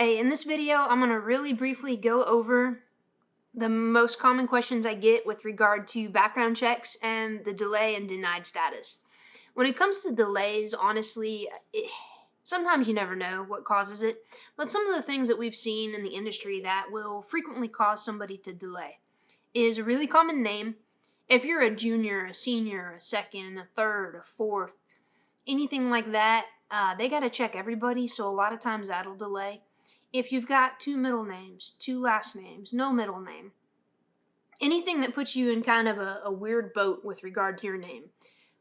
Hey, in this video, I'm going to really briefly go over the most common questions I get with regard to background checks and the delay and denied status. When it comes to delays, honestly, sometimes you never know what causes it, but some of the things that we've seen in the industry that will frequently cause somebody to delay is a really common name. If you're a junior, a senior, a second, a third, a fourth, anything like that, they got to check everybody, so a lot of times that'll delay. If you've got two middle names, two last names, no middle name, anything that puts you in kind of a weird boat with regard to your name,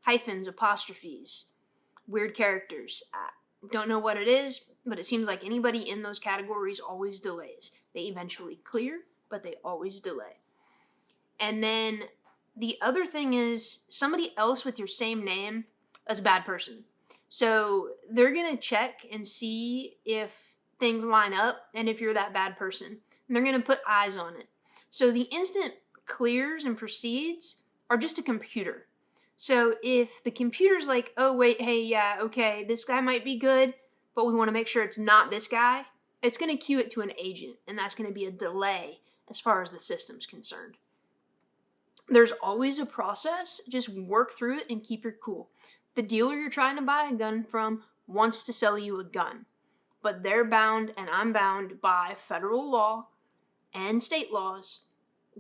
hyphens, apostrophes, weird characters, don't know what it is, but it seems like anybody in those categories always delays. They eventually clear, but they always delay. And then the other thing is somebody else with your same name is a bad person. So they're going to check and see if things line up and if you're that bad person. And they're going to put eyes on it. So the instant clears and proceeds are just a computer. So if the computer's like, oh, wait, hey, yeah, okay, this guy might be good, but we want to make sure it's not this guy, it's going to queue it to an agent, and that's going to be a delay as far as the system's concerned. There's always a process. Just work through it and keep your cool. The dealer you're trying to buy a gun from wants to sell you a gun, but they're bound, and I'm bound by federal law and state laws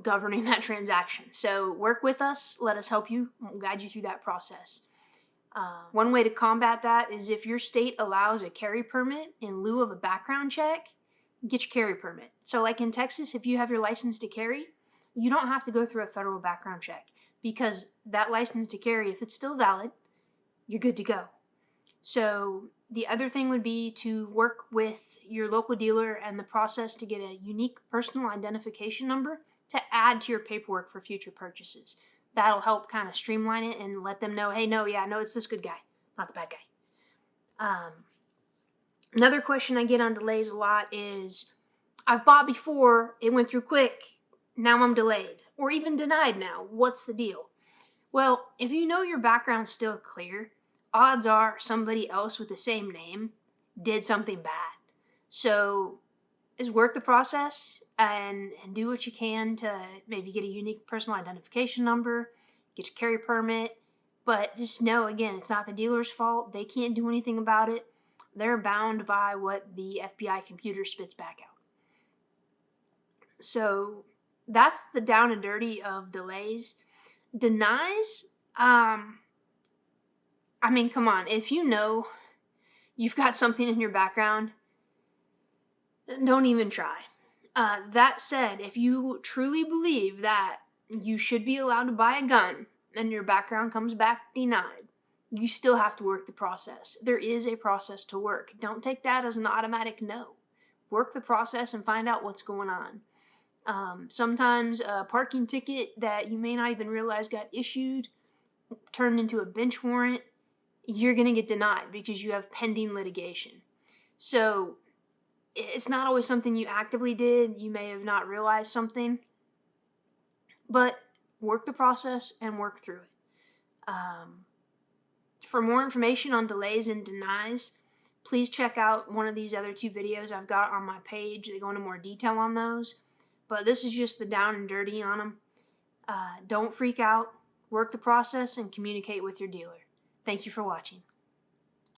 governing that transaction. So work with us. Let us help you. We'll guide you through that process. One way to combat that is if your state allows a carry permit in lieu of a background check, get your carry permit. So like in Texas, if you have your license to carry, you don't have to go through a federal background check because that license to carry, if it's still valid, you're good to go. So the other thing would be to work with your local dealer and the process to get a unique personal identification number to add to your paperwork for future purchases. That'll help kind of streamline it and let them know, hey, no, it's this good guy, not the bad guy. Another question I get on delays a lot is, I've bought before, it went through quick, now I'm delayed, or even denied now. What's the deal? Well, if you know your background's still clear, odds are somebody else with the same name did something bad. So just work the process and do what you can to maybe get a unique personal identification number, get your carry permit, but just know, again, it's not the dealer's fault. They can't do anything about it. They're bound by what the FBI computer spits back out. So that's the down and dirty of delays. Denies, I mean, come on, if you know you've got something in your background, don't even try. That said, if you truly believe that you should be allowed to buy a gun and your background comes back denied, you still have to work the process. There is a process to work. Don't take that as an automatic no. Work the process and find out what's going on. Sometimes a parking ticket that you may not even realize got issued, turned into a bench warrant, you're going to get denied because you have pending litigation. So it's not always something you actively did. You may have not realized something, but work the process and work through it. For more information on delays and denies, please check out one of these other two videos I've got on my page. They go into more detail on those. But this is just the down and dirty on them. Don't freak out. Work the process and communicate with your dealer. Thank you for watching.